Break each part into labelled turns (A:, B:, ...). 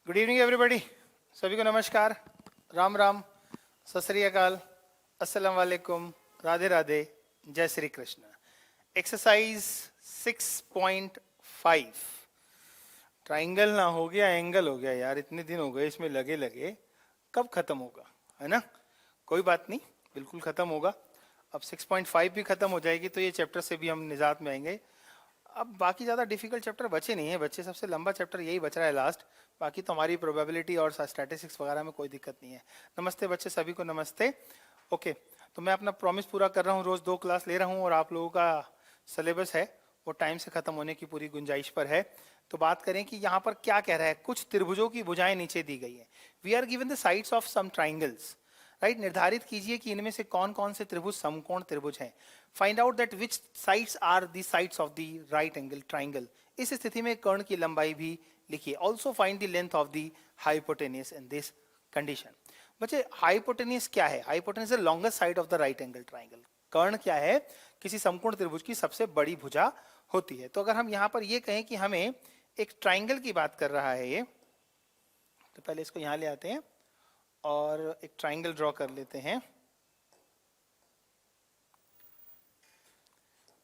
A: Good evening everybody. सभी को नमस्कार, राम राम, सत श्री अकाल, अस्सलाम वालेकुम, राधे राधे, जय श्री कृष्ण। एक्सरसाइज 6.5। ट्राइंगल ना हो गया एंगल हो गया यार, इतने दिन हो गए इसमें लगे लगे, कब खत्म होगा, है ना? कोई बात नहीं, बिल्कुल खत्म होगा। अब 6.5 भी खत्म हो जाएगी तो ये चैप्टर से भी हम निजात में आएंगे। अब बाकी ज़्यादा डिफिकल्ट चैप्टर बचे नहीं है बच्चे, सबसे लंबा चैप्टर यही बच रहा है लास्ट। बाकी तो हमारी प्रोबेबिलिटी और स्टैटिस्टिक्स वगैरह में कोई दिक्कत नहीं है। नमस्ते बच्चे, सभी को नमस्ते। ओके, तो मैं अपना प्रॉमिस पूरा कर रहा हूँ, रोज़ 2 क्लास ले रहा हूँ और आप लोगों का सिलेबस है वो टाइम से ख़त्म होने की पूरी गुंजाइश पर है। तो बात करें कि यहाँ पर क्या कह रहा है। कुछ त्रिभुजों की भुजाएं नीचे दी गई है। We are given the sides of some triangles, right. निर्धारित कीजिए कि इनमें से कौन कौन से त्रिभुज समकोण त्रिभुज हैं। Find out that which sides are the sides of the right angle triangle. इस स्थिति में कर्ण की लंबाई भी लिखिए। Also find the length of the hypotenuse in this condition. बच्चे, हाइपोटेन्यूस क्या है? Hypotenuse is the longest side of the right angle triangle. कर्ण क्या है? किसी समकोण त्रिभुज की सबसे बड़ी भुजा होती है। तो अगर हम यहाँ पर ये कहें कि हमें एक ट्राइंगल की बात कर रहा है ये, तो पहले इसको यहाँ ले आते हैं और एक ट्राइंगल ड्रॉ कर लेते हैं।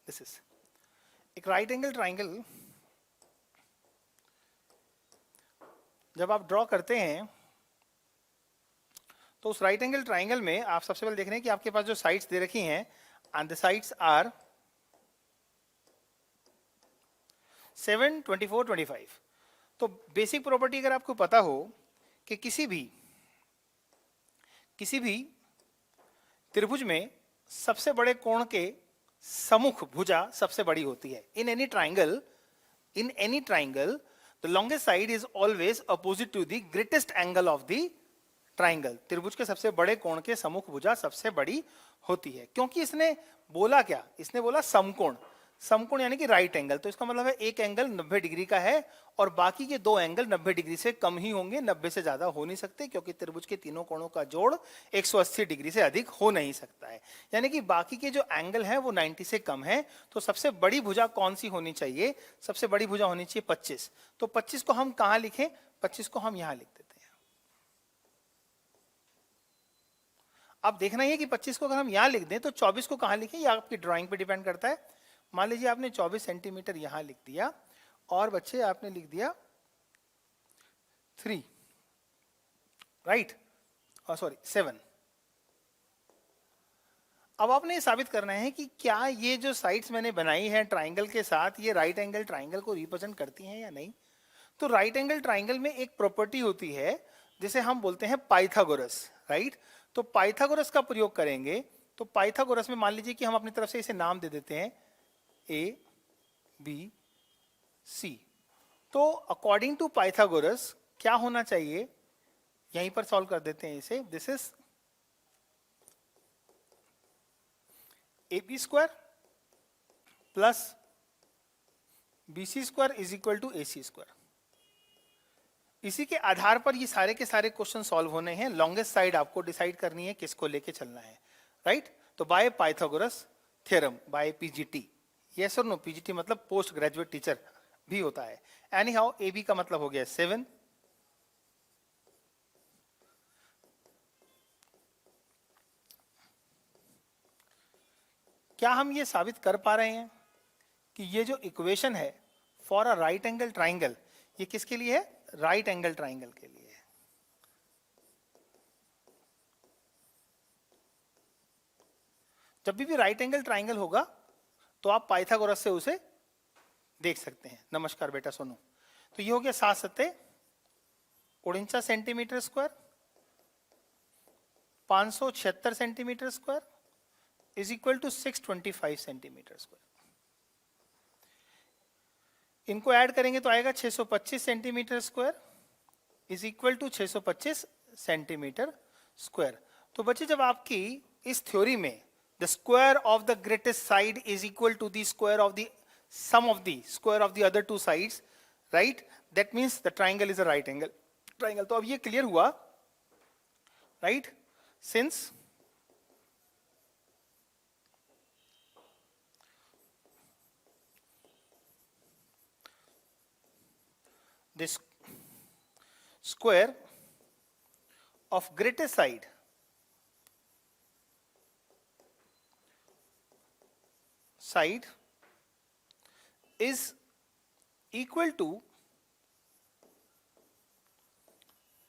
A: दिस इज एक राइट एंगल ट्राइंगल। जब आप ड्रॉ करते हैं तो उस राइट एंगल ट्राइंगल में आप सबसे पहले देख रहे हैं कि आपके पास जो साइड्स दे रखी हैं, एंड द साइड्स आर 7, 24, 25। तो बेसिक प्रॉपर्टी अगर आपको पता हो कि किसी भी त्रिभुज में सबसे बड़े कोण के सम्मुख भुजा सबसे बड़ी होती है। In any triangle the longest side is always opposite to the greatest angle of the triangle. त्रिभुज के सबसे बड़े कोण के सम्मुख भुजा सबसे बड़ी होती है। क्योंकि इसने बोला क्या? इसने बोला समकोण। समकोण यानी कि राइट एंगल, तो इसका मतलब है एक एंगल 90 डिग्री का है और बाकी के 2 एंगल 90 डिग्री से कम ही होंगे, 90 से ज्यादा हो नहीं सकते, क्योंकि त्रिभुज के तीनों कोणों का जोड़ 180 डिग्री से अधिक हो नहीं सकता है। यानी कि बाकी के जो एंगल है वो 90 से कम है। तो सबसे बड़ी भुजा कौन सी होनी चाहिए? सबसे बड़ी भुजा होनी चाहिए 25। तो 25 को हम कहां लिखें? 25 को हम यहां लिख देते हैं। अब देखना है कि 25 को अगर हम यहां लिख दें तो 24 को कहां लिखें, ये आपकी ड्राइंग पे डिपेंड करता है। मान लीजिए आपने 24 सेंटीमीटर यहां लिख दिया और बच्चे आपने लिख दिया 3, राइट, और सॉरी 7। अब आपने ये साबित करना है कि क्या ये जो साइड्स मैंने बनाई है ट्राइंगल के साथ, ये राइट एंगल ट्राइंगल को रिप्रेजेंट करती हैं या नहीं। तो राइट एंगल ट्राइंगल में एक प्रॉपर्टी होती है जिसे हम बोलते हैं पाइथागोरस, राइट। तो पाइथागोरस का प्रयोग करेंगे। तो पाइथागोरस में मान लीजिए कि हम अपनी तरफ से इसे नाम दे देते हैं ए बी सी। तो अकॉर्डिंग टू पाइथागोरस क्या होना चाहिए, यहीं पर सॉल्व कर देते हैं इसे। This is A B square plus B C square is equal to A C square. इसी के आधार पर ये सारे के सारे क्वेश्चन सॉल्व होने हैं। लॉन्गेस्ट साइड आपको डिसाइड करनी है किसको लेके चलना है, राइट। तो by Pythagoras theorem, by PGT. Yes और नो? पीजीटी मतलब पोस्ट ग्रेजुएट टीचर भी होता है। एनी हाउ, ए बी का मतलब हो गया 7, क्या हम ये साबित कर पा रहे हैं कि ये जो इक्वेशन है for a right angle triangle, ये किसके लिए है? राइट एंगल ट्राइंगल के लिए है। जब भी राइट एंगल ट्राइंगल होगा तो आप पाइथागोरस से उसे देख सकते हैं। नमस्कार बेटा सोनू। तो ये हो गया 7 सत्ते 49 centimetre square, 576 centimetre square is equal to 625 centimetre square. इनको ऐड करेंगे तो आएगा 625 centimetre square is equal to 625 centimetre square. तो बच्चे, जब आपकी इस थ्योरी में the square of the greatest side is equal to the square of the sum of the square of the other 2 sides, right, that means the triangle is a right angle triangle. तो अब ये clear हुआ, right, since this square of greatest side is equal to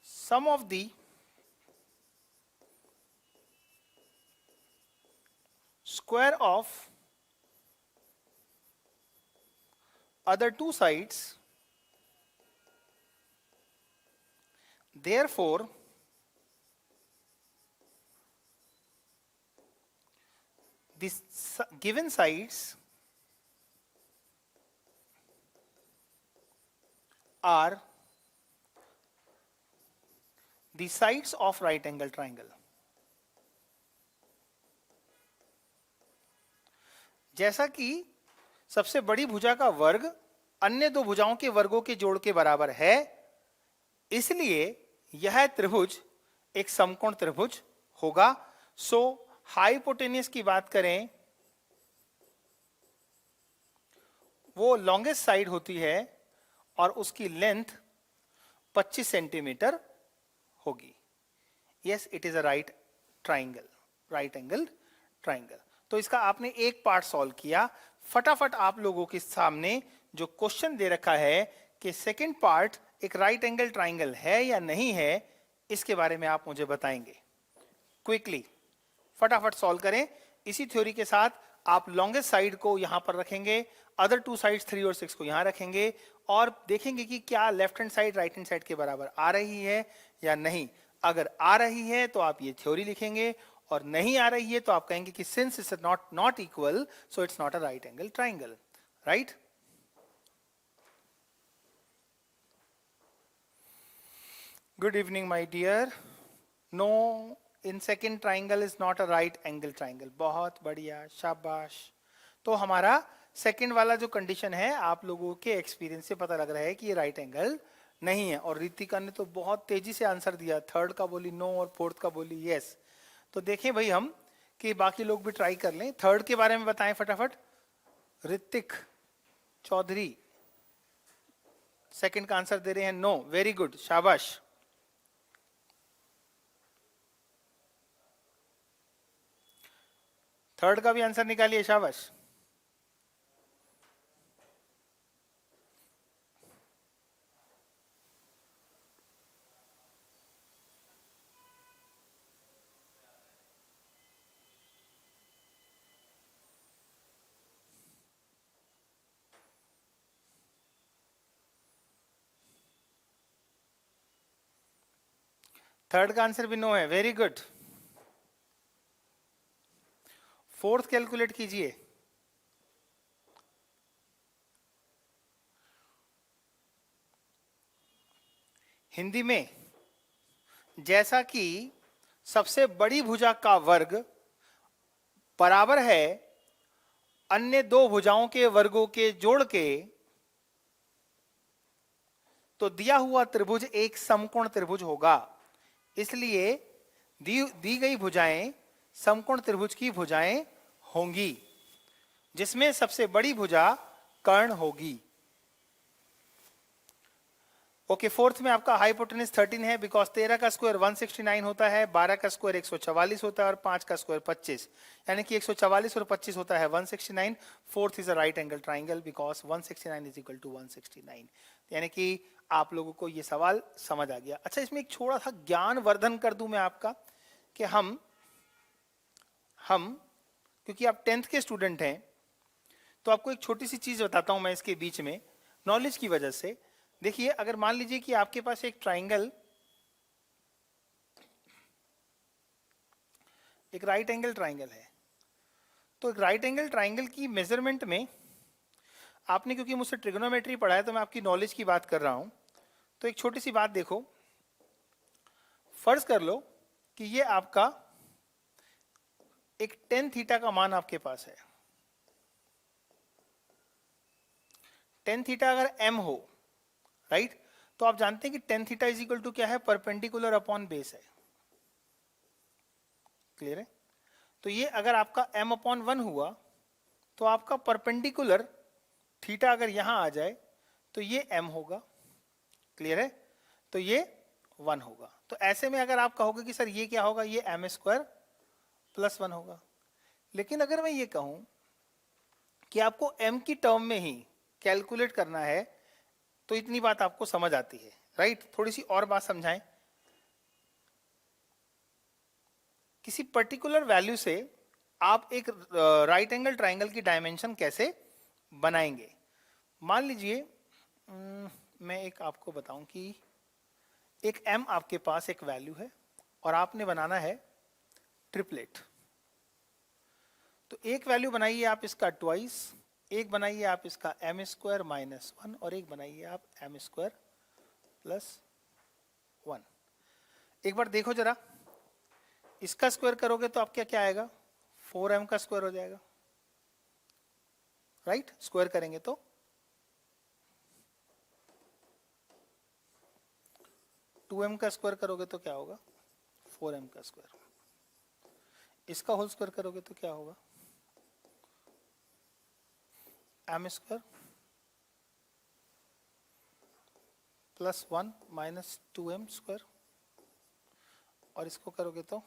A: sum of the square of other two sides. Therefore, the given sides are the sides of right angle triangle. जैसा कि सबसे बड़ी भुजा का वर्ग अन्य दो भुजाओं के वर्गों के जोड़ के बराबर है, इसलिए यह त्रिभुज एक समकोण त्रिभुज होगा. सो हाइपोटेन्यूस की बात करें, वो लॉन्गेस्ट साइड होती है और उसकी लेंथ 25 सेंटीमीटर होगी. Yes, it is a right angle triangle. तो इसका आपने एक पार्ट सॉल्व किया. फटाफट आप लोगों के सामने जो क्वेश्चन दे रखा है कि सेकंड पार्ट एक राइट एंगल ट्राइंगल है या नहीं है, इसके बारे में आप मुझे बताएंगे. क्विकली फटाफट सॉल्व करें. इसी थ्योरी के साथ आप लॉन्गेस्ट साइड को यहां पर रखेंगे, अदर टू साइड्स 3 और 6 को यहां रखेंगे और देखेंगे कि क्या left hand side right hand side के बराबर आ रही है या नहीं. अगर आ रही है तो आप ये थ्योरी लिखेंगे और नहीं आ रही है तो आप कहेंगे कि since it's not equal so it's not a right angle triangle. Right? Good evening my dear. No, in second triangle is not a right angle triangle. बहुत बढ़िया, शाबाश. तो हमारा सेकेंड वाला जो कंडीशन है, आप लोगों के एक्सपीरियंस से पता लग रहा है कि ये राइट एंगल नहीं है. और रितिका ने तो बहुत तेजी से आंसर दिया. थर्ड का बोली नो और फोर्थ का बोली यस. तो देखें भाई हम कि बाकी लोग भी ट्राई कर लें. थर्ड के बारे में बताएं फटाफट. ऋतिक चौधरी सेकंड का आंसर दे रहे हैं नो. वेरी गुड, शाबाश. थर्ड का भी आंसर निकालिए, शाबाश. थर्ड का आंसर भी नो है. Very good. फोर्थ कैलकुलेट कीजिए. हिंदी में जैसा कि सबसे बड़ी भुजा का वर्ग बराबर है अन्य दो भुजाओं के वर्गों के जोड़ के, तो दिया हुआ त्रिभुज एक समकोण त्रिभुज होगा. इसलिए दी गई भुजाएं समकोण त्रिभुज की भुजाएं होंगी जिसमें सबसे बड़ी भुजा कर्ण होगी. ओके, फोर्थ में आपका हाइपोटेन्यूस 13 है बिकॉज 13 का स्क्वायर 169 होता है, 12 का स्क्वायर 144 होता है और 5 का स्क्वायर 25, यानी कि 144 और 25 होता है 169. Fourth is a right angle triangle because 169 is equal to 169. यानी कि आप लोगों को ये सवाल समझ आ गया. अच्छा, इसमें एक छोटा सा ज्ञान वर्धन कर दूं मैं आपका कि हम क्योंकि आप 10th के स्टूडेंट हैं तो आपको एक छोटी सी चीज बताता हूं मैं इसके बीच में नॉलेज की वजह से. देखिए, अगर मान लीजिए कि आपके पास एक ट्राइंगल, एक राइट एंगल ट्राइंगल है, तो एक राइट एंगल ट्राइंगल की मेजरमेंट में आपने, क्योंकि मुझसे ट्रिग्नोमेट्री पढ़ा है तो मैं आपकी नॉलेज की बात कर रहा हूं, तो एक छोटी सी बात देखो. फर्ज कर लो कि ये आपका एक टेन थीटा का मान आपके पास है. टेन थीटा अगर m हो, राइट, तो आप जानते हैं कि tan theta is equal to क्या है, परपेंडिकुलर अपॉन बेस है. क्लियर है? तो ये अगर आपका m अपॉन 1 हुआ तो आपका परपेंडिकुलर थीटा अगर यहां आ जाए तो ये m होगा. क्लियर है? तो ये 1 होगा। तो ऐसे में अगर आप कहोगे कि सर ये क्या होगा, ये एम स्क्वायर प्लस 1 होगा। लेकिन अगर मैं ये कहूं कि आपको m की टर्म में ही कैलकुलेट करना है तो इतनी बात आपको समझ आती है, राइट। थोड़ी सी और बात समझाएं। किसी पर्टिकुलर वैल्यू से आप एक राइट एंगल ट्राइंगल की डायमेंशन कैसे बनाएंगे। मान लीजिए मैं एक आपको बताऊं कि एक m आपके पास एक वैल्यू है और आपने बनाना है ट्रिपलेट। तो एक वैल्यू बनाइए आप इसका ट्वाइस, एक बनाइए आप इसका एम स्क्वायर माइनस 1 और एक बनाइए आप एम स्क्वायर प्लस 1। एक बार देखो जरा, इसका स्क्वायर करोगे तो आपका क्या आएगा, 4m का स्क्वायर हो जाएगा, राइट। स्क्वायर करेंगे तो 2m का स्क्वायर करोगे तो क्या होगा, 4m का स्क्वायर। इसका होल स्क्वायर करोगे तो क्या होगा, M square plus 1 minus 2m square. और इसको करोगे तो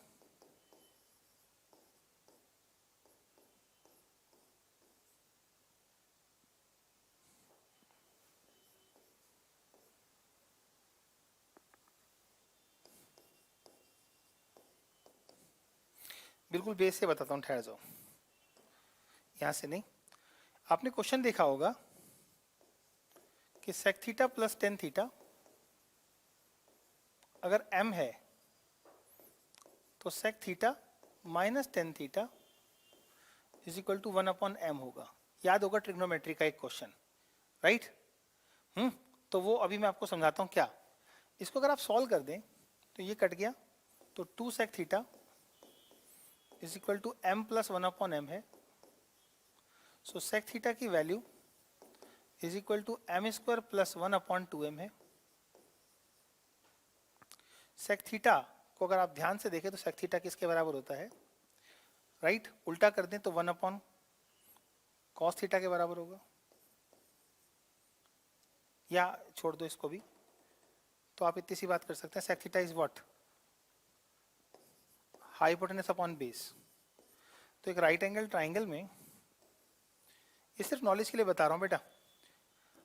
A: बिल्कुल बेस से बताता हूँ, ठहर जाओ, यहां से नहीं। आपने क्वेश्चन देखा होगा कि sec theta plus tan theta अगर m है तो sec theta minus tan theta is equal to 1 upon m होगा। याद होगा ट्रिग्नोमेट्री का एक क्वेश्चन, राइट। तो वो अभी मैं आपको समझाता हूँ क्या। इसको अगर आप सॉल्व कर दें तो ये कट गया, तो 2 sec theta is equal to m plus 1 upon m है। सो सेक थीटा की value is equal to M square plus 1 upon 2m है। सेक थीटा को अगर आप ध्यान से देखें तो सेक थीटा किसके बराबर होता है, राइट। उल्टा कर दें तो 1 अपॉन कॉस थीटा के बराबर होगा, या छोड़ दो इसको भी, तो आप इतनी सी बात कर सकते हैं, sec theta is what, hypotenuse upon base. तो एक राइट एंगल ट्राइंगल में, ये सिर्फ नॉलेज के लिए बता रहा हूं बेटा,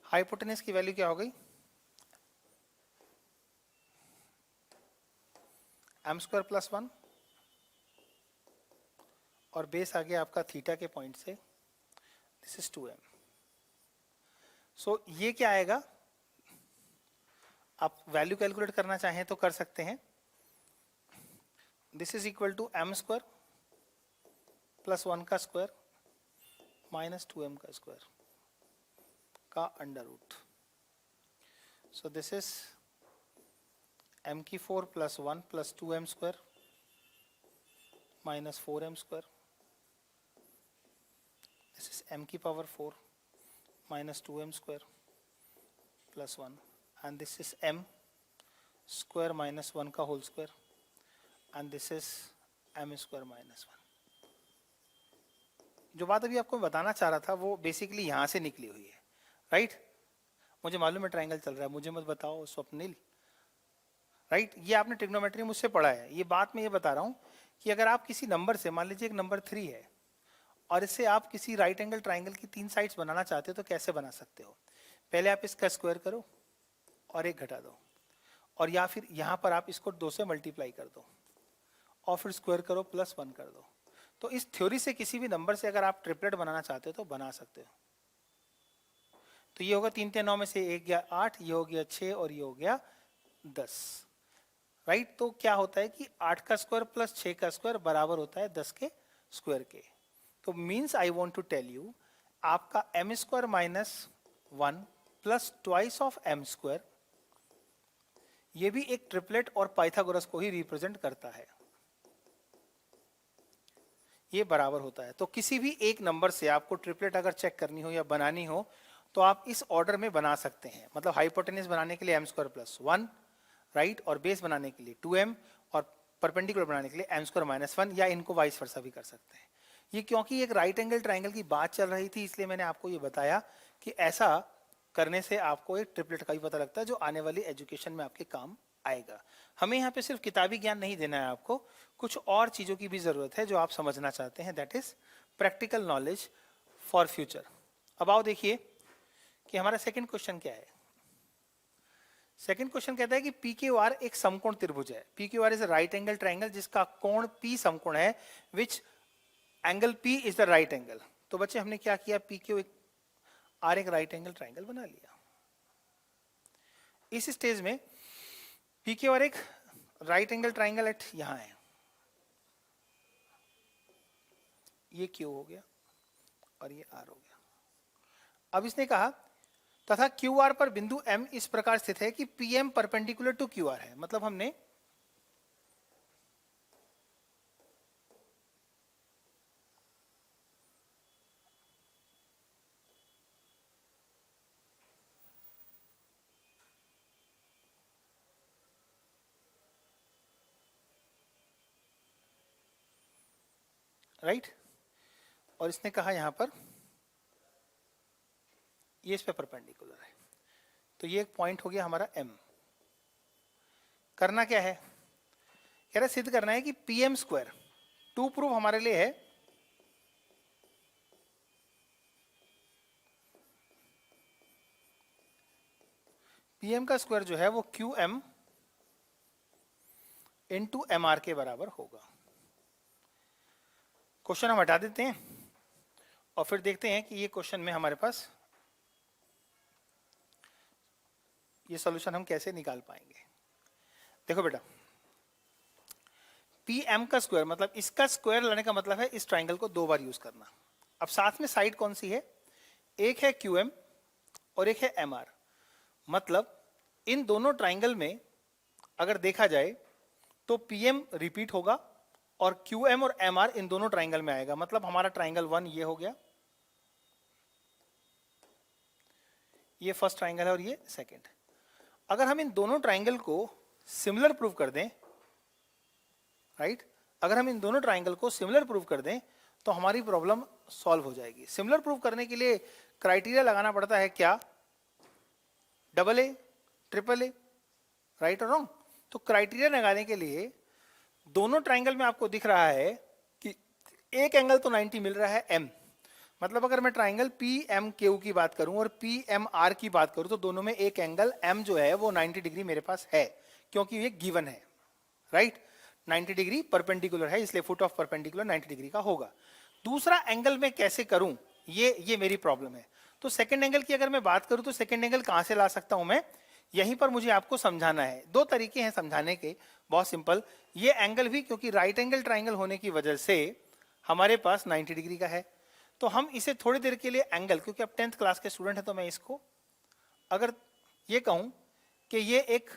A: हाइपोटेनस की वैल्यू क्या हो गई, एम स्क्वायर प्लस 1 और बेस आ गया आपका थीटा के पॉइंट से, दिस इज 2m। सो ये क्या आएगा, आप वैल्यू कैलकुलेट करना चाहें तो कर सकते हैं। This is equal to M square plus 1 का स्क्वायर माइनस 2m का स्क्वायर का under root. So this is m की 4 plus 1 plus 2m square minus 4m square. This is m की power 4 minus 2m square plus 1 and this is m square minus 1 का whole square and this is m square minus 1। जो बात अभी आपको बताना चाह रहा था वो बेसिकली यहाँ से निकली हुई है, राइट। मुझे मालूम है ट्राइंगल चल रहा है, मुझे मत बताओ स्वप्निल, राइट। ये आपने ट्रिग्नोमेट्री मुझसे पढ़ा है। ये बात मैं ये बता रहा हूँ कि अगर आप किसी नंबर से, मान लीजिए एक नंबर 3 है और इससे आप किसी राइट एंगल ट्राइंगल की 3 साइड्स बनाना चाहते हो तो कैसे बना सकते हो। पहले आप इसका स्क्वायर करो और 1 घटा दो, और या फिर यहां पर आप इसको 2 से मल्टीप्लाई कर दो और फिर स्क्वायर करो प्लस 1 कर दो। तो इस थ्योरी से किसी भी नंबर से अगर आप ट्रिपलेट बनाना चाहते हो तो बना सकते हो। तो ये होगा 3 3 9 में से 1 गया 8, ये हो गया 6 और ये हो गया 10, राइट। तो क्या होता है कि 8 का स्क्वायर प्लस 6 का स्क्वायर बराबर होता है 10 के स्क्वायर के। तो means I want to tell you, आपका M square minus 1 plus twice of M square, ये भी एक ट्रिपलेट और पाइथागोरस को ही रिप्रेजेंट करता है, ये बराबर होता है। तो किसी भी एक नंबर से आपको ट्रिपलेट अगर चेक करनी हो या बनानी हो तो आप इस ऑर्डर में बना सकते हैं। मतलब हाइपोटेनस बनाने के लिए एम स्क्वायर प्लस 1, राइट, और बेस बनाने के लिए 2m और परपेंडिकुलर बनाने के लिए एम स्क्वायर माइनस 1, या इनको वाइस वर्सा भी कर सकते हैं। ये क्योंकि एक राइट एंगल ट्राइंगल की बात चल रही थी इसलिए मैंने आपको ये बताया कि ऐसा करने से आपको एक ट्रिपलेट का भी पता लगता है जो आने वाली एजुकेशन में आपके काम आएगा। हमें यहाँ पे सिर्फ किताबी ज्ञान नहीं देना है आपको, कुछ और चीजों की भी जरूरत है जो आप समझना चाहते हैं, that is practical knowledge for future. अब आओ देखिए कि हमारा सेकंड क्वेश्चन क्या है। सेकंड क्वेश्चन कहता है कि पी क्यू आर एक समकोण त्रिभुज है। P Q are is a right angle triangle जिसका कोण पी समकोण है, which angle P is the right angle. तो बच्चे हमने क्या किया, पी क्यू आर एक राइट एंगल ट्राइंगल बना लिया। इस स्टेज में पी क्यू आर एक राइट एंगल ट्राइंगल एट यहां है, ये क्यू हो गया और ये आर हो गया। अब इसने कहा तथा क्यू आर पर बिंदु एम इस प्रकार स्थित है कि P M perpendicular to Q R है। मतलब हमने राइट और इसने कहा यहां पर ये इस पे परपेंडिकुलर है, तो ये एक पॉइंट हो गया हमारा एम। करना क्या है, कह रहा सिद्ध करना है कि P M square, to proof हमारे लिए है पी एम का स्क्वायर जो है वो Q M into M R के बराबर होगा। क्वेश्चन हम हटा देते हैं और फिर देखते हैं कि ये क्वेश्चन में हमारे पास ये सॉल्यूशन हम कैसे निकाल पाएंगे। देखो बेटा, पी एम का स्क्वायर मतलब इसका स्क्वायर लेने का मतलब है इस ट्राइंगल को दो बार यूज करना। अब साथ में साइड कौन सी है, एक है क्यू एम और एक है एम आर। मतलब इन दोनों ट्राइंगल में अगर देखा जाए तो पी एम रिपीट होगा और क्यू एम और एम आर इन दोनों ट्राइंगल में आएगा। मतलब हमारा ट्राइंगल वन ये हो गया, ये फर्स्ट ट्राइंगल है और ये सेकंड। अगर हम इन दोनों ट्राइंगल को सिमिलर प्रूव कर दें, राइट, अगर हम इन दोनों ट्राइंगल को सिमिलर प्रूव कर दें तो हमारी प्रॉब्लम सॉल्व हो जाएगी। सिमिलर प्रूव करने के लिए क्राइटेरिया लगाना पड़ता है क्या, double A, triple A, right और रॉन्ग। तो क्राइटेरिया लगाने के लिए दोनों ट्राइंगल में आपको दिख रहा है कि एक एंगल तो 90 मिल रहा है एम। मतलब अगर मैं ट्राइंगल पी एम क्यू की बात करूं और पी एम आर की बात करूं तो दोनों में एक एंगल एम जो है वो 90 डिग्री मेरे पास है, क्योंकि ये गिवन है, राइट। 90 डिग्री परपेंडिकुलर है, इसलिए फुट ऑफ परपेंडिकुलर 90 डिग्री का होगा। दूसरा एंगल मैं कैसे करूं, ये मेरी प्रॉब्लम है। तो सेकंड एंगल की अगर मैं बात करूं तो सेकंड एंगल कहां से ला सकता हूं मैं, यहीं पर मुझे आपको समझाना है। दो तरीके हैं समझाने के, बहुत सिंपल। ये एंगल भी क्योंकि राइट एंगल ट्राइंगल होने की वजह से हमारे पास 90 डिग्री का है, तो हम इसे थोड़ी देर के लिए एंगल, क्योंकि अब 10th क्लास के स्टूडेंट है तो मैं इसको अगर ये कहूं कि ये एक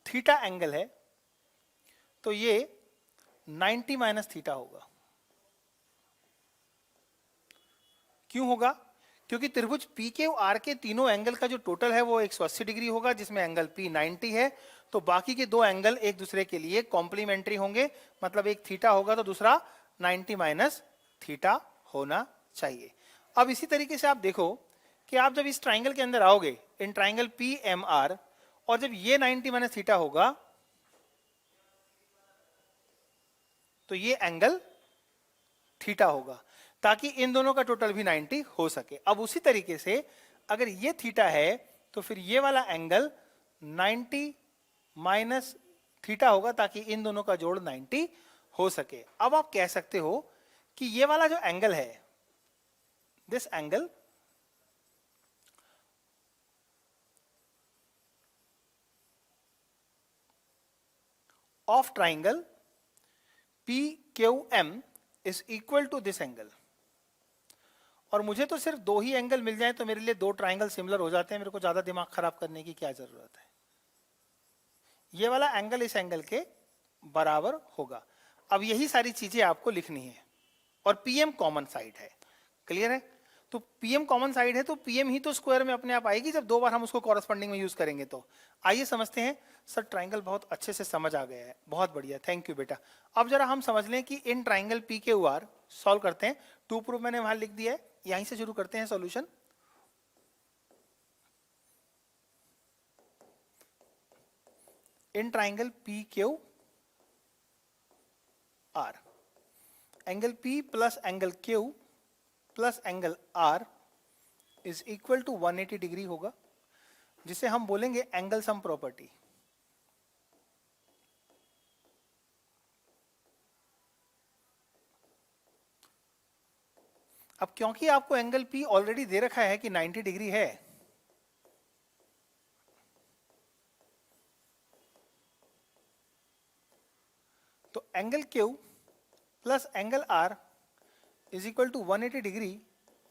A: थीटा एंगल है तो ये 90 माइनस थीटा होगा। क्यों होगा, क्योंकि त्रिभुज पी के आर के तीनों एंगल का जो टोटल है वो 180 डिग्री होगा, जिसमें एंगल पी 90 है, तो बाकी के दो एंगल एक दूसरे के लिए कॉम्प्लीमेंट्री होंगे। मतलब एक थीटा होगा तो दूसरा 90 माइनस थीटा होना चाहिए। अब इसी तरीके से आप देखो कि आप जब इस ट्राइंगल के अंदर आओगे, in triangle P M R, और जब ये 90 माइनस थीटा होगा तो ये एंगल थीटा होगा, ताकि इन दोनों का टोटल भी 90 हो सके। अब उसी तरीके से अगर ये थीटा है तो फिर ये वाला एंगल 90 माइनस थीटा होगा, ताकि इन दोनों का जोड़ 90 हो सके। अब आप कह सकते हो कि ये वाला जो एंगल है, this angle of triangle P Q M is equal to this angle. और मुझे तो सिर्फ दो ही एंगल मिल जाए तो मेरे लिए दो ट्राइंगल सिमिलर हो जाते हैं, मेरे को ज्यादा दिमाग खराब करने की क्या जरूरत है। ये वाला एंगल इस एंगल के बराबर होगा। अब यही सारी चीजें आपको लिखनी है, और पीएम कॉमन साइड है, क्लियर है। तो पीएम कॉमन साइड है तो पीएम ही तो स्क्वायर में अपने आप आएगी जब दो बार हम उसको कॉरस्पॉन्डिंग में यूज करेंगे। तो आइए समझते हैं। सर ट्राइंगल बहुत अच्छे से समझ आ गया है, बहुत बढ़िया, थैंक यू बेटा। अब जरा हम समझ लें कि इन ट्राइंगल पी के आर सॉल्व करते हैं। टू प्रूफ मैंने वहां लिख दिया है, यहीं से शुरू करते हैं solution. In triangle P Q R, angle P plus angle Q plus angle R is equal to 180 degree होगा, जिसे हम बोलेंगे एंगल सम प्रॉपर्टी। अब क्योंकि आपको एंगल P ऑलरेडी दे रखा है कि 90 डिग्री है, तो angle Q plus angle R is equal to 180 degree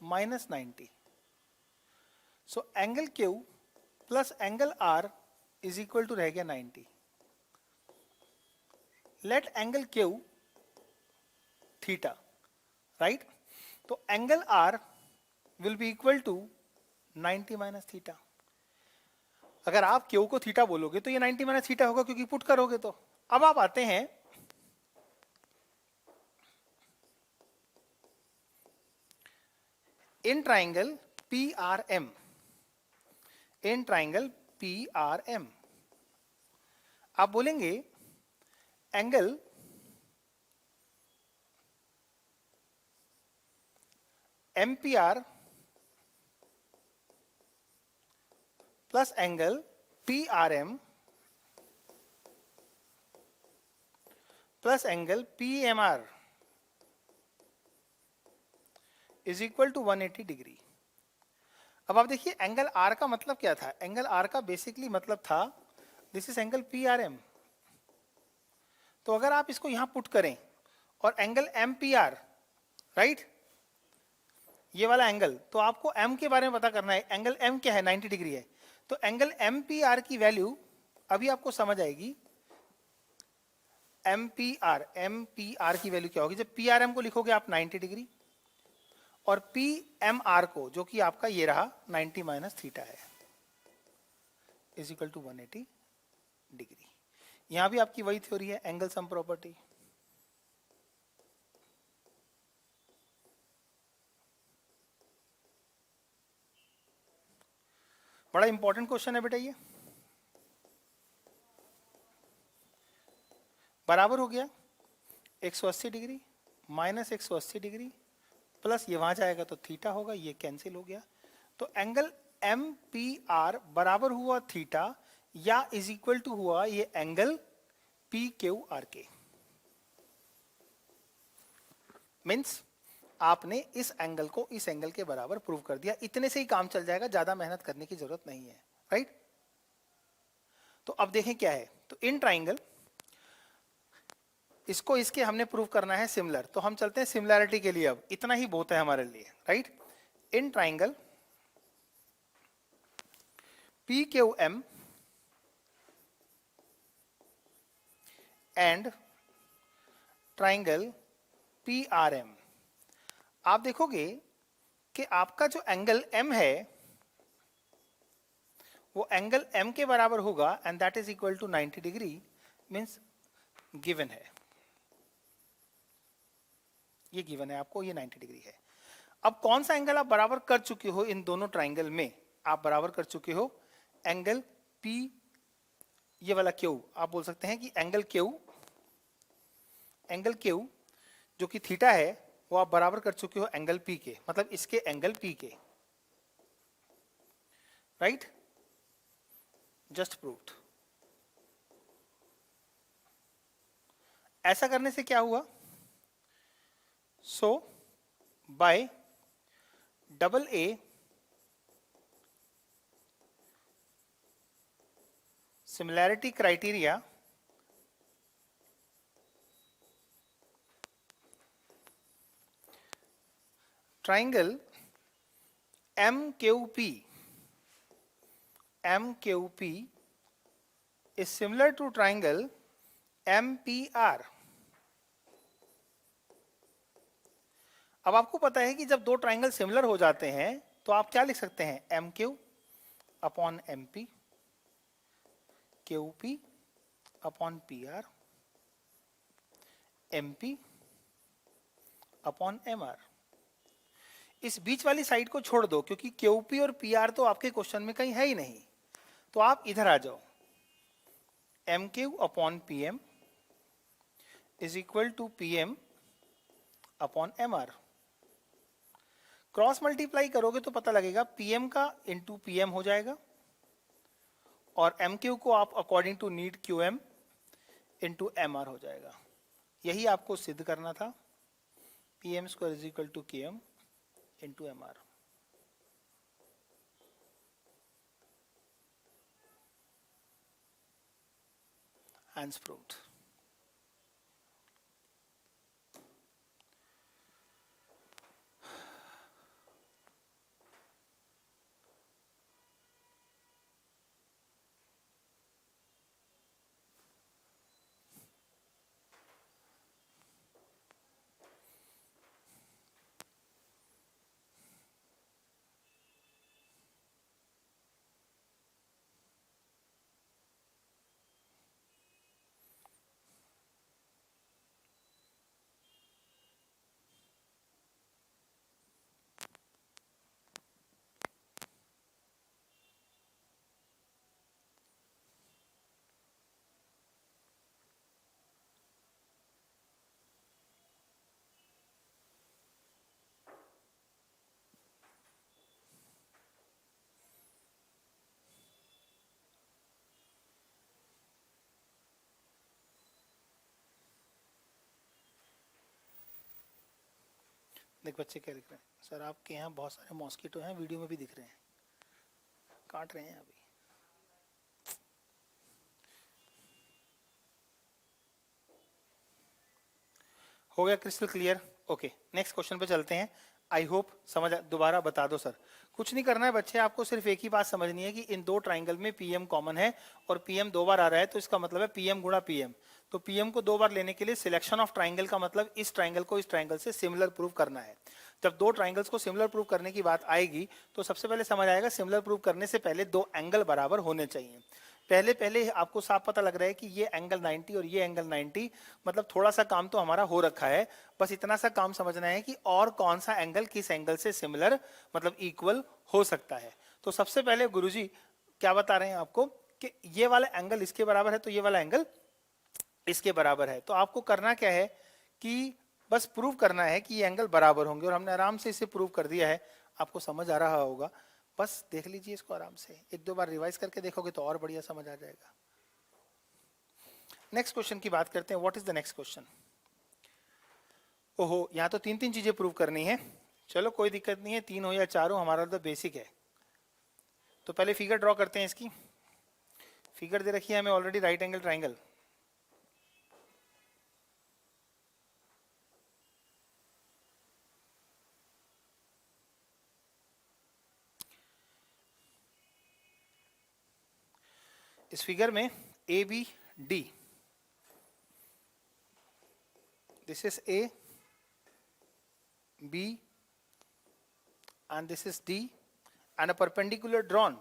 A: minus 90। So angle Q plus angle R is equal to रह गया 90। Let angle Q theta, right? तो angle R will be equal to 90 minus theta. अगर आप Q को theta बोलोगे तो ये 90 minus theta होगा, क्योंकि पुट करोगे तो। अब आप आते हैं in triangle PRM, in triangle PRM आप बोलेंगे angle MPR plus angle PRM plus angle PMR is equal to 180 degree. अब आप देखिए एंगल R का मतलब क्या था? एंगल R का बेसिकली मतलब था दिस इज एंगल PRM। तो अगर आप इसको यहां पुट करें और एंगल MPR, राइट, ये वाला एंगल, तो आपको M के बारे में पता करना है। एंगल M क्या है? 90 डिग्री है। तो एंगल MPR की वैल्यू अभी आपको समझ आएगी। MPR की वैल्यू क्या होगी? जब PRM को लिखोगे आप 90 डिग्री, और PMR को, जो कि आपका ये रहा 90 माइनस थीटा है, इज इक्वल टू 180 डिग्री। यहां भी आपकी वही थ्योरी है, एंगल सम प्रॉपर्टी। बड़ा इंपॉर्टेंट क्वेश्चन है बेटा ये। बराबर हो गया 180 डिग्री माइनस 180 डिग्री प्लस ये वहां जाएगा तो थीटा होगा, ये कैंसिल हो गया। तो एंगल MPR बराबर हुआ थीटा या इज इक्वल टू हुआ ये एंगल PQR के। मीन्स आपने इस एंगल को इस एंगल के बराबर प्रूव कर दिया। इतने से ही काम चल जाएगा, ज्यादा मेहनत करने की जरूरत नहीं है, राइट? तो अब देखें क्या है। तो इन ट्राइंगल, इसको इसके हमने प्रूव करना है सिमिलर, तो हम चलते हैं सिमिलैरिटी के लिए। अब इतना ही बहुत है हमारे लिए, right? In triangle PQM and triangle PRM, आप देखोगे कि आपका जो एंगल M है वो एंगल M के बराबर होगा, and that is equal to 90 degree. Means given है, ये गिवन है आपको, ये 90 डिग्री है। अब कौन सा एंगल आप बराबर कर चुके हो? इन दोनों ट्राइंगल में आप बराबर कर चुके हो एंगल P, ये वाला Q। आप बोल सकते हैं कि एंगल Q जो कि थीटा है, वो आप बराबर कर चुके हो एंगल P के, मतलब इसके एंगल P के, राइट? Just proved. ऐसा करने से क्या हुआ? So by double A similarity criteria, triangle MQP is similar to triangle MPR। अब आपको पता है कि जब दो ट्राइंगल सिमिलर हो जाते हैं तो आप क्या लिख सकते हैं? MQ upon MP, QP upon PR, MP upon MR। इस बीच वाली साइड को छोड़ दो, क्योंकि QP और PR तो आपके क्वेश्चन में कहीं है ही नहीं। तो आप इधर आ जाओ, M Q upon P M is equal to P M upon M R. Cross multiply करोगे तो पता लगेगा पीएम का इंटू पीएम हो जाएगा और एम क्यू को आप according to need Q M into M R हो जाएगा। यही आपको सिद्ध करना था। P M square is equal to Q M into M R. Hence proved. देख बच्चे क्या लिख रहे हैं, सर आपके यहाँ बहुत सारे मॉस्किटो हैं, वीडियो में भी दिख रहे हैं, काट रहे हैं अभी। हो गया crystal clear? Okay, next question पे चलते हैं। आई होप समझ, दोबारा बता दो सर। कुछ नहीं करना है बच्चे, आपको सिर्फ एक ही बात समझनी है कि इन दो ट्राइंगल में पीएम कॉमन है और पीएम दो बार आ रहा है, तो इसका मतलब है पीएम गुणा पीएम। तो पीएम को दो बार लेने के लिए सिलेक्शन ऑफ ट्राइंगल का मतलब इस ट्राइंगल को इस ट्राइंगल से सिमिलर प्रूव करना है। जब दो ट्राइंगल्स को सिमिलर प्रूव करने की बात आएगी तो सबसे पहले समझ आएगा सिमिलर प्रूव करने से पहले दो एंगल बराबर होने चाहिए। पहले आपको साफ पता लग रहा है कि ये एंगल 90 और ये एंगल 90, मतलब थोड़ा सा काम तो हमारा हो रखा है। बस इतना सा काम समझना है कि और कौन सा एंगल किस एंगल से सिमिलर मतलब इक्वल हो सकता है। तो सबसे पहले गुरुजी क्या बता रहे हैं आपको कि ये वाला एंगल इसके बराबर है तो ये वाला एंगल इसके बराबर है। तो आपको करना क्या है कि बस प्रूव करना है कि ये एंगल बराबर होंगे और हमने आराम से इसे प्रूव कर दिया है। आपको समझ आ रहा होगा, बस देख लीजिए इसको आराम से, एक दो बार रिवाइज करके देखोगे तो और बढ़िया समझ आ जाएगा। नेक्स्ट क्वेश्चन की बात करते हैं। What is the next question? ओहो, यहाँ तो तीन तीन चीजें प्रूव करनी है। चलो कोई दिक्कत नहीं है, तीन हो या चार हो, हमारा तो बेसिक है। तो पहले फिगर ड्रॉ करते हैं इसकी। फिगर दे रखी है हमें ऑलरेडी, राइट एंगल ट्राइंगल। इस फिगर में A B D, this is A B and this is D and a perpendicular drawn।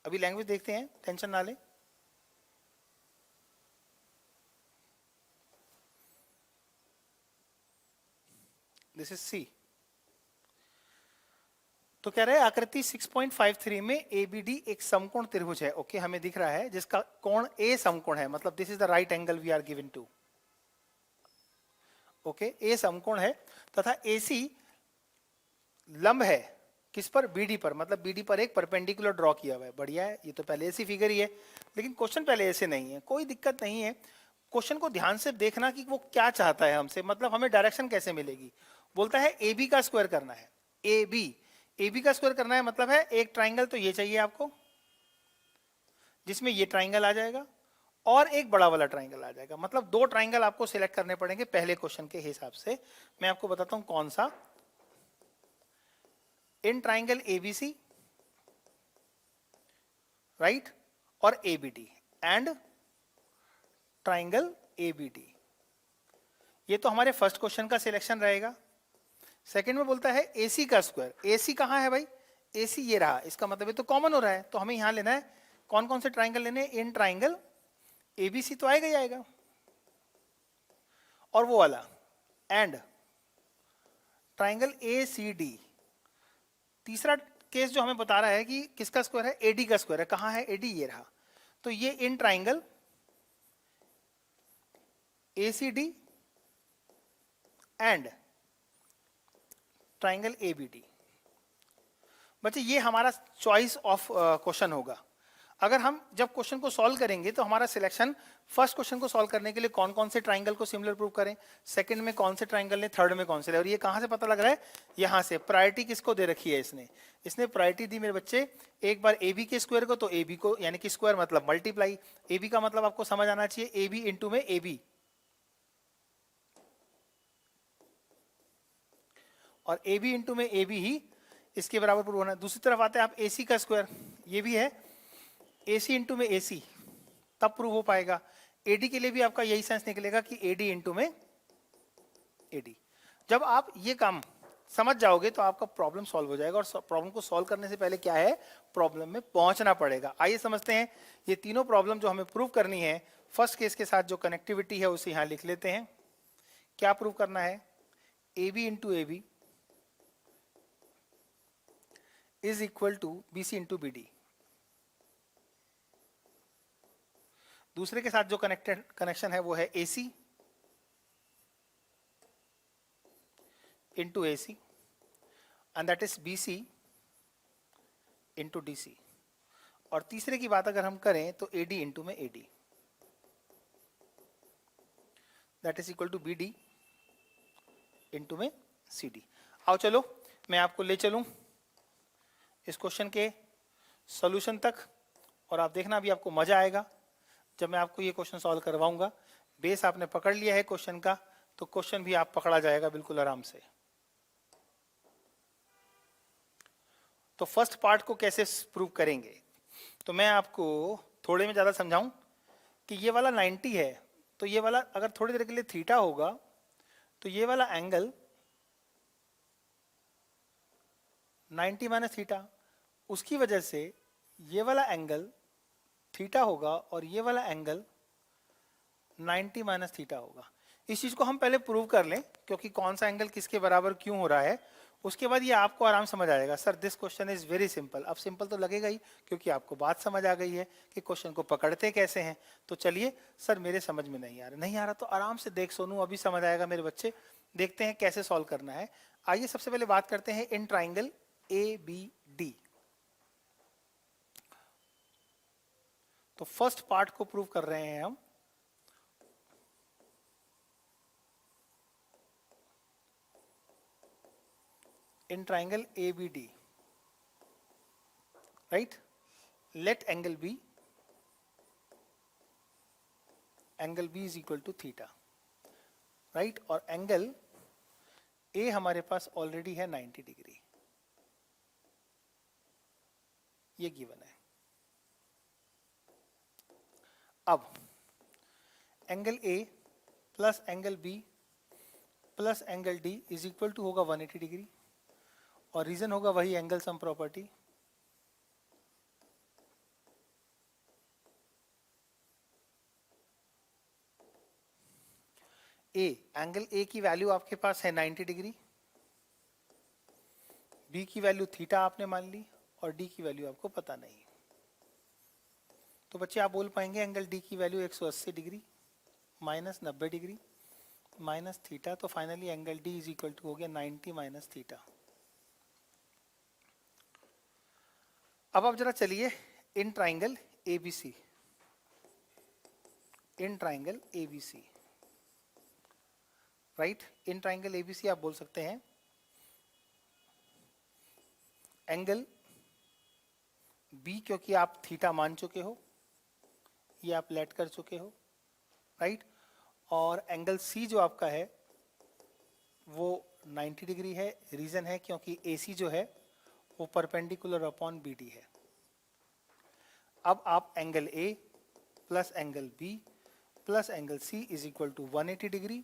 A: अभी लैंग्वेज देखते हैं, टेंशन ना लें। This is C। तो कह रहे हैं आकृति 6.53 में ABD एक समकोण त्रिभुज है। ओके, हमें दिख रहा है जिसका कोण A समकोण है, मतलब this is the right angle we are given to. Okay, A समकोण है तथा AC लंब है किस पर? BD पर, मतलब BD पर एक परपेंडिकुलर ड्रॉ किया हुआ है। बढ़िया है, ये तो पहले ऐसी फिगर ही है, लेकिन क्वेश्चन पहले ऐसे नहीं है, कोई दिक्कत नहीं है। क्वेश्चन को ध्यान से देखना कि वो क्या चाहता है हमसे, मतलब हमें डायरेक्शन कैसे मिलेगी। बोलता है AB का स्क्वायर करना है। AB का स्क्वायर करना है, मतलब है एक ट्राइंगल तो ये चाहिए आपको जिसमें ये ट्राइंगल आ जाएगा और एक बड़ा वाला ट्राइंगल आ जाएगा, मतलब दो ट्राइंगल आपको सिलेक्ट करने पड़ेंगे पहले क्वेश्चन के हिसाब से। मैं आपको बताता हूं कौन सा। इन ट्राइंगल ABC, राइट, और ABD एंड ट्राइंगल ABD। ये तो हमारे फर्स्ट क्वेश्चन का सिलेक्शन रहेगा। सेकंड में बोलता है AC का स्क्वायर। AC कहां है भाई? AC ये रहा, इसका मतलब ये तो कॉमन हो रहा है, तो हमें यहां लेना है कौन कौन से ट्राइंगल लेने? इन ट्राइंगल ABC तो आएगा ही आएगा, और वो वाला एंड ट्राइंगल ACD। तीसरा केस जो हमें बता रहा है कि किसका स्क्वायर है? AD का स्क्वायर है। कहां है AD? ये रहा। तो ये in triangle ACD and triangle ABD। बच्चे ये हमारा चॉइस ऑफ क्वेश्चन होगा। अगर हम जब क्वेश्चन को सॉल्व करेंगे तो हमारा सिलेक्शन फर्स्ट क्वेश्चन को सॉल्व करने के लिए कौन कौन से ट्राइंगल को सिमिलर प्रूव करें, सेकंड में कौन से ट्राइंगल ने, थर्ड में कौन से। और ये कहां से पता लग रहा है, यहां से। प्रायोरिटी किसको दे रखी है इसने प्रायोरिटी दी मेरे बच्चे एक बार AB के स्क्वायर को, तो AB को यानी कि स्क्वायर मतलब मल्टीप्लाई, AB का मतलब आपको समझ आना चाहिए AB इंटू में AB, और AB इंटू में AB ही इसके बराबर प्रूव होना है। दूसरी तरफ आते हैं आप AC का स्क्वायर, ये भी है AC इंटू में AC, तब प्रूव हो पाएगा। AD के लिए भी आपका यही सेंस निकलेगा कि AD इंटू में AD। जब आप ये काम समझ जाओगे तो आपका प्रॉब्लम सॉल्व हो जाएगा। और प्रॉब्लम को सॉल्व करने से पहले क्या है, प्रॉब्लम में पहुंचना पड़ेगा। आइए समझते हैं ये तीनों प्रॉब्लम जो हमें प्रूव करनी है। फर्स्ट केस के साथ जो कनेक्टिविटी है उसे यहां लिख लेते हैं। क्या प्रूव करना है, AB into AB is equal to BC into BD। दूसरे के साथ जो कनेक्शन है वो है AC into AC and that is BC into DC। और तीसरे की बात अगर हम करें तो AD इंटू में AD, that is equal to BD into में CD। आओ चलो मैं आपको ले चलूं इस क्वेश्चन के सॉल्यूशन तक, और आप देखना भी आपको मजा आएगा जब मैं आपको ये क्वेश्चन सॉल्व करवाऊंगा। बेस आपने पकड़ लिया है क्वेश्चन का, तो क्वेश्चन भी आप पकड़ा जाएगा बिल्कुल आराम से। तो फर्स्ट पार्ट को कैसे प्रूव करेंगे, तो मैं आपको थोड़े में ज्यादा समझाऊं कि ये वाला 90 है, तो ये वाला अगर थोड़ी देर के लिए थीटा होगा तो ये वाला एंगल 90 माइनस थीटा, उसकी वजह से ये वाला एंगल थीटा होगा और ये वाला एंगल 90 माइनस थीटा होगा। इस चीज को हम पहले प्रूव कर लें, क्योंकि कौन सा एंगल किसके बराबर क्यों हो रहा है, उसके बाद ये आपको आराम समझ आएगा। Sir this question is very simple. अब सिंपल तो लगेगा ही, क्योंकि आपको बात समझ आ गई है कि क्वेश्चन को पकड़ते कैसे हैं। तो चलिए, सर मेरे समझ में नहीं आ रहा तो आराम से देख सोनू, अभी समझ आएगा मेरे बच्चे। देखते हैं कैसे सॉल्व करना है। आइए सबसे पहले बात करते हैं इन ट्राइंगल ABD। तो फर्स्ट पार्ट को प्रूव कर रहे हैं हम। In triangle ABD, right, let angle B is equal to theta, right, और एंगल A हमारे पास ऑलरेडी है 90 डिग्री, ये गिवन है। अब angle A plus angle B plus angle D is equal to होगा 180 डिग्री, और रीजन होगा वही angle sum property. Angle A की वैल्यू आपके पास है 90 डिग्री, B की वैल्यू थीटा आपने मान ली, और D की वैल्यू आपको पता नहीं। तो बच्चे आप बोल पाएंगे एंगल D की value 180 degree minus 90 degree minus theta, तो finally angle D is equal to हो गया 90 माइनस थीटा। अब आप जरा चलिए in triangle ABC, in triangle ABC, right, in triangle ABC आप बोल सकते हैं एंगल B, क्योंकि आप थीटा मान चुके हो, ये आप लेट कर चुके हो, राइट, और एंगल C जो आपका है वो 90 डिग्री है। रीजन है क्योंकि AC जो है वो परपेंडिकुलर अपॉन BD है। अब आप angle A plus angle B plus angle C is equal to 180 degree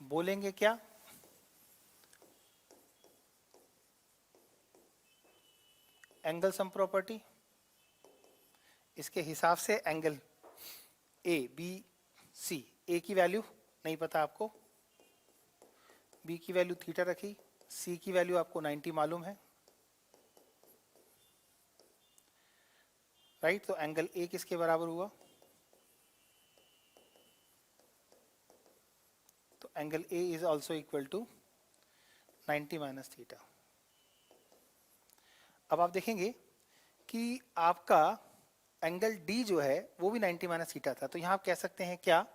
A: बोलेंगे क्या, एंगल सम प्रॉपर्टी। इसके हिसाब से एंगल ABC, A की वैल्यू नहीं पता आपको, B की वैल्यू थीटा रखी, C की वैल्यू आपको 90 मालूम है, राइट। तो एंगल ए किसके बराबर हुआ? तो angle A is also equal to 90 minus theta. अब आप देखेंगे कि आपका एंगल डी जो है वो भी 90 माइनस थीटा था, तो यहां आप कह सकते हैं क्या?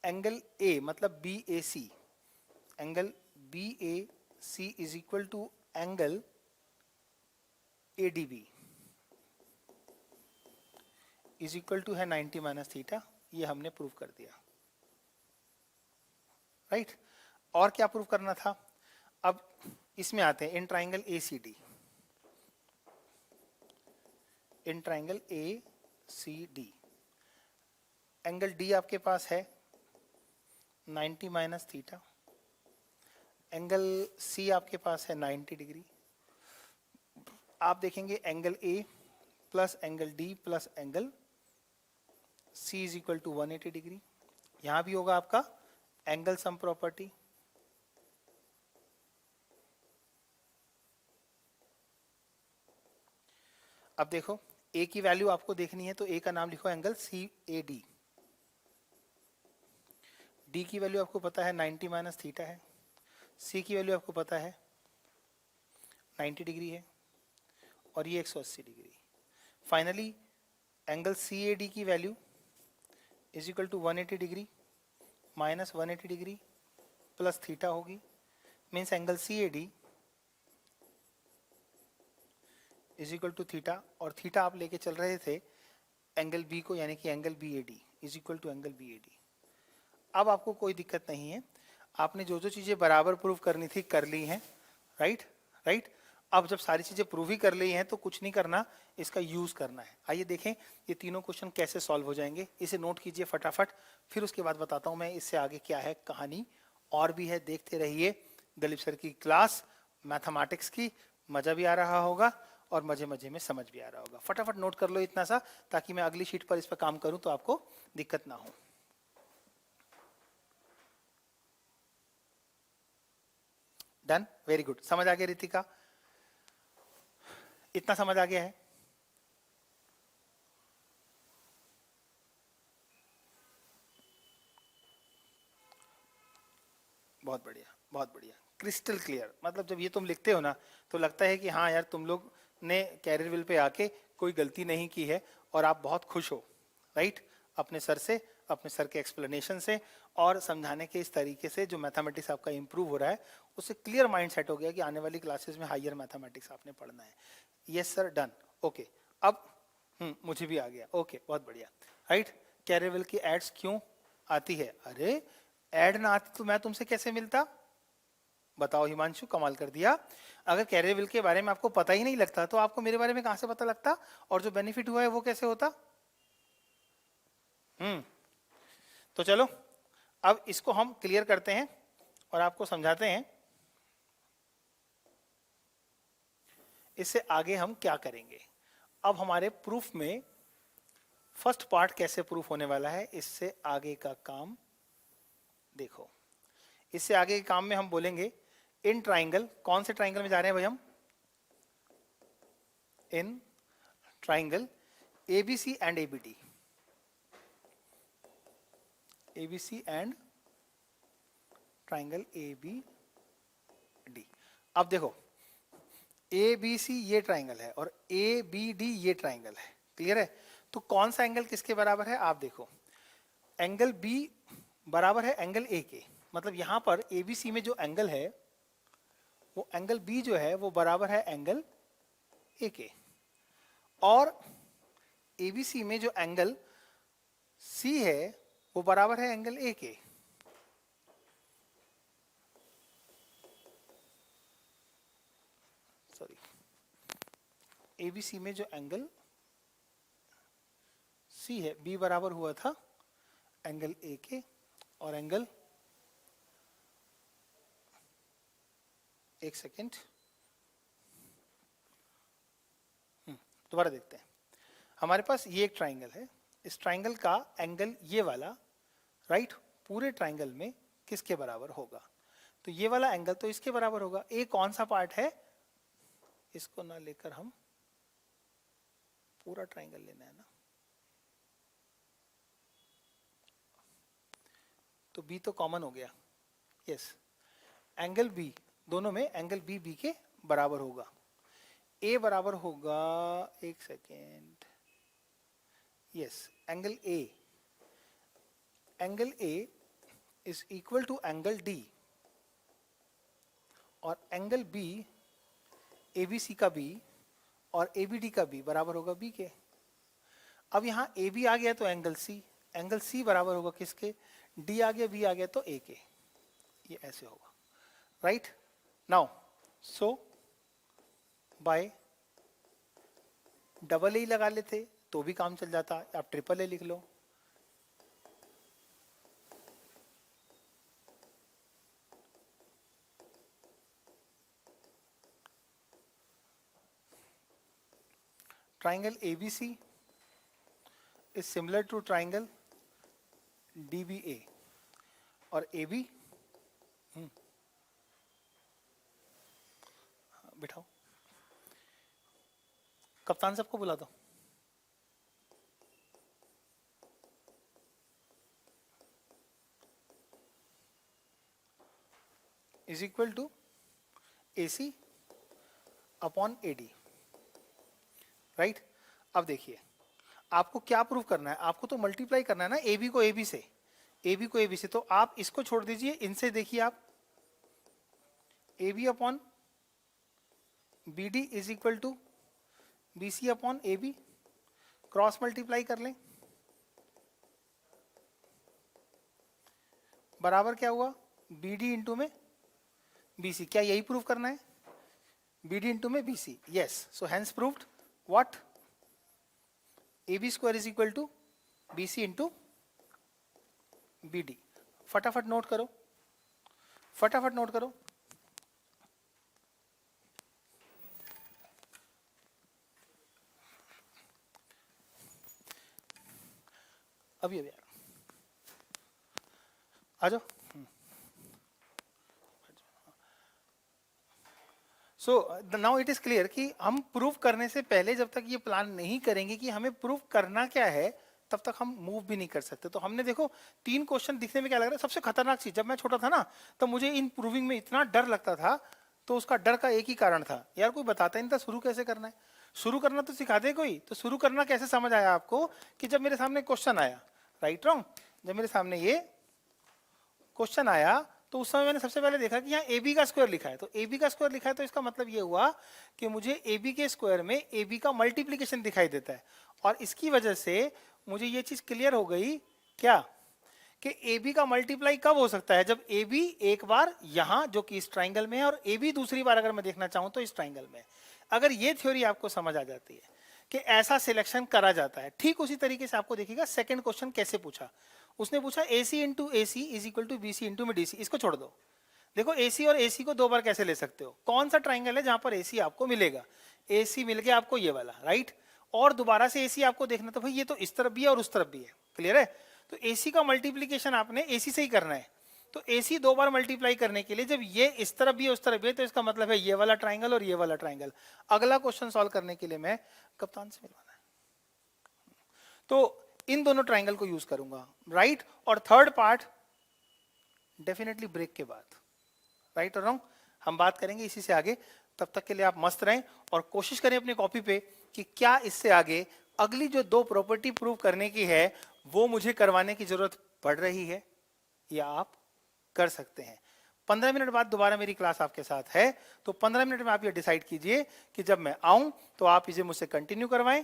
A: एंगल ए मतलब B A C, angle B A C is equal to angle A D B is equal to है 90 माइनस थीटा। ये हमने प्रूव कर दिया, राइट। और क्या प्रूव करना था? अब इसमें आते हैं, in triangle A C D, in triangle A C D angle D आपके पास है 90 माइनस थीटा, एंगल सी आपके पास है 90 डिग्री। आप देखेंगे angle A plus angle D plus angle C is equal to 180 degree. यहां भी होगा आपका एंगल सम प्रॉपर्टी, अब देखो ए की वैल्यू आपको देखनी है, तो ए का नाम लिखो angle C A D. D की वैल्यू आपको पता है 90 माइनस थीटा है, सी की वैल्यू आपको पता है 90 डिग्री है, और ये 180 degree. Finally angle C A D की value is equal to 180 degree minus 180 degree plus theta होगी, means angle C A D is equal to theta, और थीटा आप लेके चल रहे थे एंगल बी को, यानी कि angle B A D is equal to angle B A D. अब आपको कोई दिक्कत नहीं है, आपने जो जो चीज़ें बराबर प्रूव करनी थी कर ली हैं, राइट राइट। अब जब सारी चीज़ें प्रूव ही कर ली हैं तो कुछ नहीं करना, इसका यूज़ करना है। आइए देखें ये तीनों क्वेश्चन कैसे सॉल्व हो जाएंगे, इसे नोट कीजिए फटाफट, फिर उसके बाद बताता हूँ मैं इससे आगे क्या है कहानी। और भी है, देखते रहिए दलीप सर की क्लास मैथमेटिक्स की, मज़ा भी आ रहा होगा और मजे मजे में समझ भी आ रहा होगा। फटाफट नोट कर लो इतना सा, ताकि मैं अगली शीट पर इस पर काम करूं तो आपको दिक्कत ना हो। Done, very good. समझ आ गया रितिका? इतना समझ आ गया है? बहुत बढ़िया, बहुत बढ़िया, क्रिस्टल क्लियर। मतलब जब ये तुम लिखते हो ना तो लगता है कि हाँ यार तुम लोग ने कैरियरविल पे आके कोई गलती नहीं की है और आप बहुत खुश हो, राइट, अपने सर से, अपने सर के एक्सप्लेनेशन से और समझाने के इस तरीके से जो मैथमेटिक्स आपका इंप्रूव हो रहा है, उससे क्लियर माइंड सेट हो गया कि आने वाली क्लासेस में हायर मैथमेटिक्स आपने पढ़ना है। Yes sir, done, okay. अब मुझे भी आ गया, ओके, बहुत बढ़िया, राइट। कैरियरविल की एड्स क्यों आती है? अरे एड ना आती तो मैं तुमसे कैसे मिलता? बताओ हिमांशु, कमाल कर दिया। अगर कैरियरविल के बारे में आपको पता ही नहीं लगता तो आपको मेरे बारे में कहां से पता लगता, और जो बेनिफिट हुआ है वो कैसे होता? तो चलो अब इसको हम क्लियर करते हैं और आपको समझाते हैं इससे आगे हम क्या करेंगे। अब हमारे प्रूफ में फर्स्ट पार्ट कैसे प्रूफ होने वाला है, इससे आगे का काम देखो। इससे आगे के काम में हम बोलेंगे इन ट्राइंगल, कौन से ट्राइंगल में जा रहे हैं भाई हम? In triangle ABC and ABD, ABC and triangle ABD. अब देखो एबीसी ये ट्राइंगल है और एबीडी ये ट्राइंगल है, क्लियर है? तो कौन सा एंगल किसके बराबर है? आप देखो एंगल बी बराबर है एंगल ए के, मतलब यहां पर एबीसी में जो एंगल है वो एंगल बी जो है वो बराबर है एंगल ए के, और एबीसी में जो एंगल सी है वो बराबर है एंगल ए के। सॉरी, एबीसी में जो एंगल सी है, बी बराबर हुआ था एंगल ए के, और एंगल, एक सेकेंड, दोबारा देखते हैं। हमारे पास ये एक ट्राइंगल है, इस ट्राइंगल का एंगल ये वाला, राइट, पूरे ट्राइंगल में किसके बराबर होगा? तो ये वाला एंगल तो इसके बराबर होगा। ए कौन सा पार्ट है? इसको ना लेकर हम पूरा ट्राइंगल लेना है ना, तो बी तो कॉमन हो गया, यस। एंगल बी, दोनों में एंगल बी बी के बराबर होगा। ए बराबर होगा, एक second, yes, angle A is equal to angle D, और एंगल बी एबीसी का बी और एबीडी का बी बराबर होगा बी के। अब यहां ए बी आ गया तो एंगल सी बराबर होगा किसके, डी आ गया, बी आ गया तो ए के। ये ऐसे होगा, right. Now so by double A लगा लेते तो भी काम चल जाता, आप ट्रिपल ए लिख लो। Triangle ABC is similar to triangle DBA और AB, बिठाओ, कप्तान सबको बुला दो। Is equal to AC upon AD, right. अब देखिए आपको क्या प्रूव करना है, आपको तो मल्टीप्लाई करना है ना AB को AB से, AB को AB से, तो आप इसको छोड़ दीजिए, इनसे देखिए आप AB upon BD is equal to BC upon AB, cross multiply कर लें, बराबर क्या हुआ BD इंटू में BC। क्या यही प्रूव करना है, BD इंटू में BC, yes. So hence proved what, AB square is equal to BC into BD। फटाफट नोट करो, फटाफट नोट करो। अभी अभी आ जाओ। So now it is clear कि हम प्रूव करने से पहले जब तक ये प्लान नहीं करेंगे कि हमें प्रूव करना क्या है, तब तक हम मूव भी नहीं कर सकते। तो हमने देखो 3 क्वेश्चन दिखने में क्या लग रहा है, सबसे खतरनाक चीज, जब मैं छोटा था ना तो मुझे इन प्रूविंग में इतना डर लगता था, तो उसका डर का एक ही कारण था, यार कोई बताता ही नहीं था शुरू कैसे करना है। शुरू करना तो सिखा दे कोई, तो शुरू करना कैसे समझ आया आपको, कि जब मेरे सामने क्वेश्चन आया, राइट रॉन्ग, जब मेरे सामने ये क्वेश्चन आया तो उस समय मैंने सबसे पहले देखा कि यहाँ AB का स्क्वायर लिखा है, तो AB का स्क्वायर लिखा है तो इसका मतलब ये हुआ कि मुझे AB के स्क्वायर में AB का मल्टीप्लिकेशन दिखाई देता है, और इसकी वजह से मुझे ये चीज क्लियर हो गई क्या, कि AB का मल्टीप्लाई कब हो सकता है, जब AB एक बार यहाँ जो कि इस ट्राइंगल में है, और AB दूसरी बार अगर मैं देखना चाहूँ तो इस ट्राइंगल में। अगर ये थ्योरी आपको समझ आ जाती है कि ऐसा सिलेक्शन करा जाता है, ठीक उसी तरीके से आपको देखिएगा सेकंड क्वेश्चन कैसे पूछा। उसने पूछा AC into AC is equal to BC into में DC, इसको छोड़ दो। देखो AC और AC को 2 बार कैसे ले सकते हो, कौन सा ट्राइंगल है जहां पर AC आपको मिलेगा, AC मिल गया आपको ये वाला, राइट। और दोबारा से AC आपको देखना, तो भाई ये तो इस तरफ भी है और उस तरफ भी है, क्लियर है। तो AC का मल्टीप्लीकेशन आपने AC से ही करना है, तो AC 2 बार मल्टीप्लाई करने के लिए जब ये इस तरफ भी है उस तरफ भी है, तो इसका मतलब है ये वाला ट्राइंगल और ये वाला ट्राइंगल। अगला क्वेश्चन सॉल्व करने के लिए मैं कप्तान से मिलवाना है, तो इन दोनों ट्राइंगल को यूज करूंगा, राइट। और थर्ड पार्ट डेफिनेटली ब्रेक के बाद, राइट और रॉन्ग, हम बात करेंगे इसी से आगे। तब तक के लिए आप मस्त रहें और कोशिश करें अपनी कॉपी पे कि क्या इससे आगे अगली जो 2 प्रॉपर्टी प्रूव करने की है वो मुझे करवाने की जरूरत पड़ रही है या आप कर सकते हैं। 15 मिनट बाद दोबारा मेरी क्लास आपके साथ है, तो 15 मिनट में आप ये डिसाइड कीजिए कि जब मैं आऊं तो आप इसे मुझसे कंटिन्यू करवाएं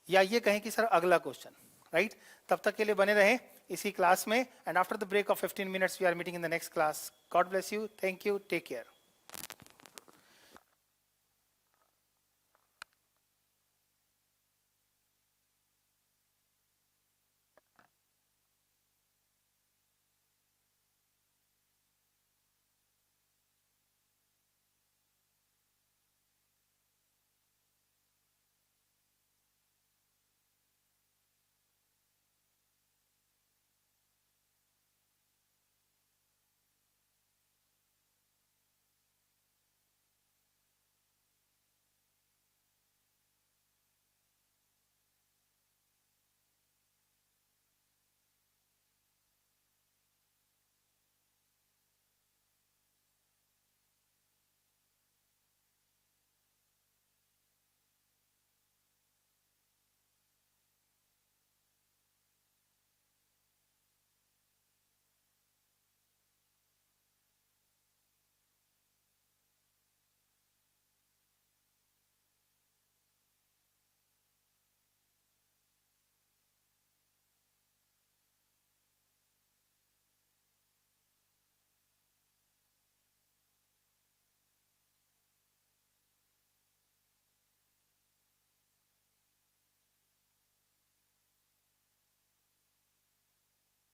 A: या ये कहें कि सर अगला क्वेश्चन, राइट। तब तक के लिए बने रहें इसी क्लास में, and after the break of 15 minutes we are meeting in the next class. God bless you, thank you, take care.